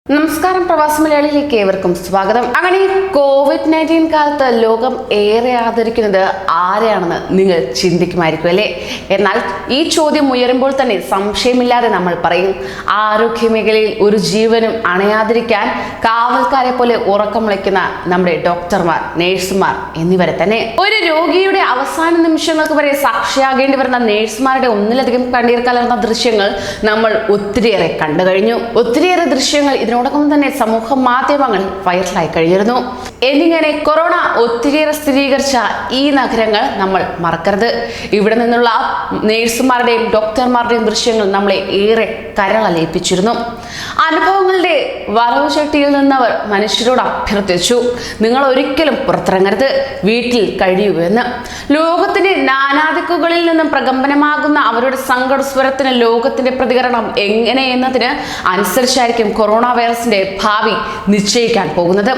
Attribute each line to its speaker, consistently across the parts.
Speaker 1: നമസ്കാരം, പ്രവാസി മലയാളിയിലേക്ക് ഏവർക്കും സ്വാഗതം. അങ്ങനെ COVID-19 കാലത്ത് ലോകം ഏറെ ആദരിക്കുന്നത് ആരെയാണെന്ന് നിങ്ങൾ ചിന്തിക്കുമായിരിക്കും അല്ലേ? എന്നാൽ ഈ ചോദ്യം ഉയരുമ്പോൾ തന്നെ സംശയമില്ലാതെ നമ്മൾ പറയും, ആരോഗ്യ മേഖലയിൽ ഒരു ജീവനും അണയാതിരിക്കാൻ കാവൽക്കാരെ പോലെ ഉറക്കമുളയ്ക്കുന്ന നമ്മുടെ ഡോക്ടർമാർ, നേഴ്സുമാർ എന്നിവരെ തന്നെ. ഒരു രോഗിയുടെ അവസാന നിമിഷങ്ങൾക്ക് വരെ സാക്ഷിയാകേണ്ടി വരുന്ന നേഴ്സുമാരുടെ ഒന്നിലധികം കണ്ണീർ കലർന്ന ദൃശ്യങ്ങൾ നമ്മൾ ഒത്തിരിയേറെ കണ്ടു കഴിഞ്ഞു. ഒത്തിരിയേറെ ദൃശ്യങ്ങൾ ഇതിനോടൊപ്പം തന്നെ സമൂഹ മാധ്യമങ്ങളിൽ വൈറലായി കഴിഞ്ഞിരുന്നു. എന്നിങ്ങനെ കൊറോണ ഒത്തിരിയേറെ സ്ഥിരീകരിച്ച ഈ നഗരങ്ങൾ നമ്മൾ മറക്കരുത്. ഇവിടെ നിന്നുള്ള നേഴ്സുമാരുടെയും ഡോക്ടർമാരുടെയും ദൃശ്യങ്ങൾ നമ്മളെ ഏറെ കരളലിയിപ്പിച്ചിരുന്നു. അനുഭവങ്ങളുടെ വറവ് ചട്ടിയിൽ നിന്നവർ മനുഷ്യരോട് അഭ്യർത്ഥിച്ചു, നിങ്ങൾ ഒരിക്കലും പുറത്തിറങ്ങരുത്, വീട്ടിൽ കഴിയൂ എന്ന്. ലോകത്തിന്റെ നാനാദിക്കുകളിൽ നിന്നും പ്രകമ്പനമാകുന്ന അവരുടെ സങ്കടസ്വരത്തിന് ലോകത്തിന്റെ പ്രതികരണം എങ്ങനെ എന്നതിന് അനുസരിച്ചായിരിക്കും കൊറോണ വൈറസിന്റെ ഭാവി നിശ്ചയിക്കാൻ പോകുന്നത്.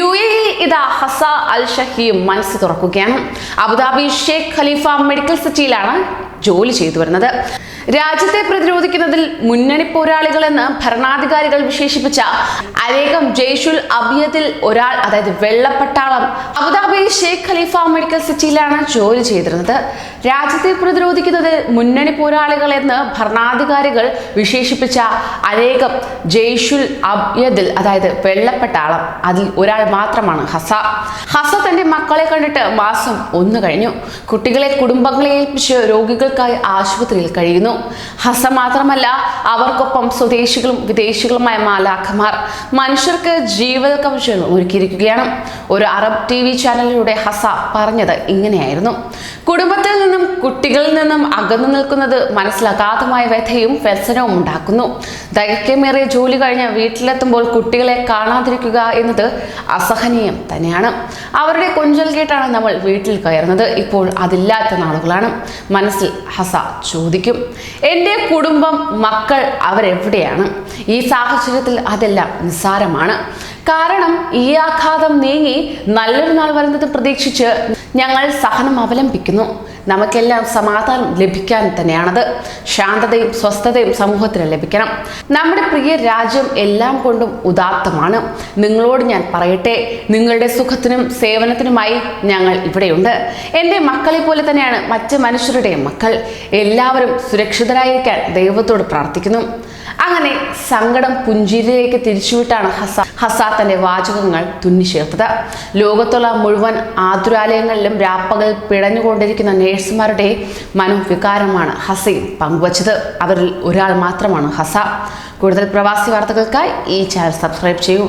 Speaker 1: UAE ഇതാ ഹസ അൽ ഷഹിയും മനസ്സ് തുറക്കുകയാണ്. അബുദാബി ഷേഖ് ഖലീഫ മെഡിക്കൽ സിറ്റിയിലാണ് ജോലി ചെയ്തു വരുന്നത്. രാജ്യത്തെ പ്രതിരോധിക്കുന്നതിൽ മുന്നണി പോരാളികളെന്ന് ഭരണാധികാരികൾ വിശേഷിപ്പിച്ച അനേകം ജയ്ഷുൽ അബിയദിൽ ഒരാൾ, അതായത് വെള്ളപ്പട്ടാളം, അബുദാബി ഷേഖ് ഖലീഫ മെഡിക്കൽ സിറ്റിയിലാണ് ജോലി ചെയ്തിരുന്നത്. രാജ്യത്തെ പ്രതിരോധിക്കുന്നതിൽ മുന്നണി പോരാളികളെന്ന് ഭരണാധികാരികൾ വിശേഷിപ്പിച്ച അനേകം ജയ്ഷുൽ അബിയദിൽ, അതായത് വെള്ളപ്പട്ടാളം, അതിൽ ഒരാൾ മാത്രമാണ് ഹസ. ഹസ തന്റെ മക്കളെ കണ്ടിട്ട് മാസം 1 കഴിഞ്ഞു. കുട്ടികളെ കുടുംബങ്ങളെ ഏൽപ്പിച്ച് രോഗികൾക്കായി ആശുപത്രിയിൽ കഴിയുന്നു. ഹസ മാത്രമല്ല, അവർക്കൊപ്പം സ്വദേശികളും വിദേശികളുമായ മാലാഖമാർ മനുഷ്യർക്ക് ജീവിത കവചങ്ങൾ ഒരുക്കിയിരിക്കുകയാണ്. ഒരു അറബ് TV ചാനലിലൂടെ ഹസ പറഞ്ഞത് ഇങ്ങനെയായിരുന്നു: കുടുംബത്തിൽ നിന്നും കുട്ടികളിൽ നിന്നും അകന്നു നിൽക്കുന്നത് മനസ്സിൽ അഗാധമായ വ്യഥയും വ്യസനവും ഉണ്ടാക്കുന്നു. ദൈർഘ്യമേറിയ ജോലി കഴിഞ്ഞ് വീട്ടിലെത്തുമ്പോൾ കുട്ടികളെ കാണാതിരിക്കുക എന്നത് അസഹനീയം തന്നെയാണ്. അവരുടെ കൊഞ്ചൽ കേട്ടാണ് നമ്മൾ വീട്ടിൽ കയറുന്നത്. ഇപ്പോൾ അതില്ലാത്ത നാളുകളാണ്. മനസ്സിൽ ഹസ ചോദിക്കും, എൻ്റെ കുടുംബം, മക്കൾ, അവരെവിടെയാണ്? ഈ സാഹചര്യത്തിൽ അതെല്ലാം നിസ്സാരമാണ്. കാരണം ഈ ആഘാതം നീങ്ങി നല്ലൊരു നാൾ വരുന്നത് പ്രതീക്ഷിച്ച് ഞങ്ങൾ സഹനം അവലംബിക്കുന്നു. നമുക്കെല്ലാം സമാധാനം ലഭിക്കാൻ തന്നെയാണത്. ശാന്തതയും സ്വസ്ഥതയും സമൂഹത്തിന് ലഭിക്കണം. നമ്മുടെ പ്രിയ രാജ്യം എല്ലാം കൊണ്ടും ഉദാത്തമാണ്. നിങ്ങളോട് ഞാൻ പറയട്ടെ, നിങ്ങളുടെ സുഖത്തിനും സേവനത്തിനുമായി ഞങ്ങൾ ഇവിടെയുണ്ട്. എൻ്റെ മക്കളെ പോലെ തന്നെയാണ് മറ്റ് മനുഷ്യരുടെയും മക്കൾ. എല്ലാവരും സുരക്ഷിതരായിരിക്കാൻ ദൈവത്തോട് പ്രാർത്ഥിക്കുന്നു. അങ്ങനെ സങ്കടം പുഞ്ചിരിയിലേക്ക് തിരിച്ചുവിട്ടാണ് ഹസ തന്റെ വാചകങ്ങൾ തുന്നിച്ചേർത്തത്. ലോകത്തുള്ള മുഴുവൻ ആതുരാലയങ്ങളിലും രാപ്പകൽ പിടഞ്ഞുകൊണ്ടിരിക്കുന്ന നേഴ്സുമാരുടെ മനോവികാരമാണ് ഹസയും പങ്കുവച്ചത്. അവരിൽ ഒരാൾ മാത്രമാണ് ഹസ. കൂടുതൽ പ്രവാസി വാർത്തകൾക്കായി ഈ ചാനൽ സബ്സ്ക്രൈബ് ചെയ്യൂ.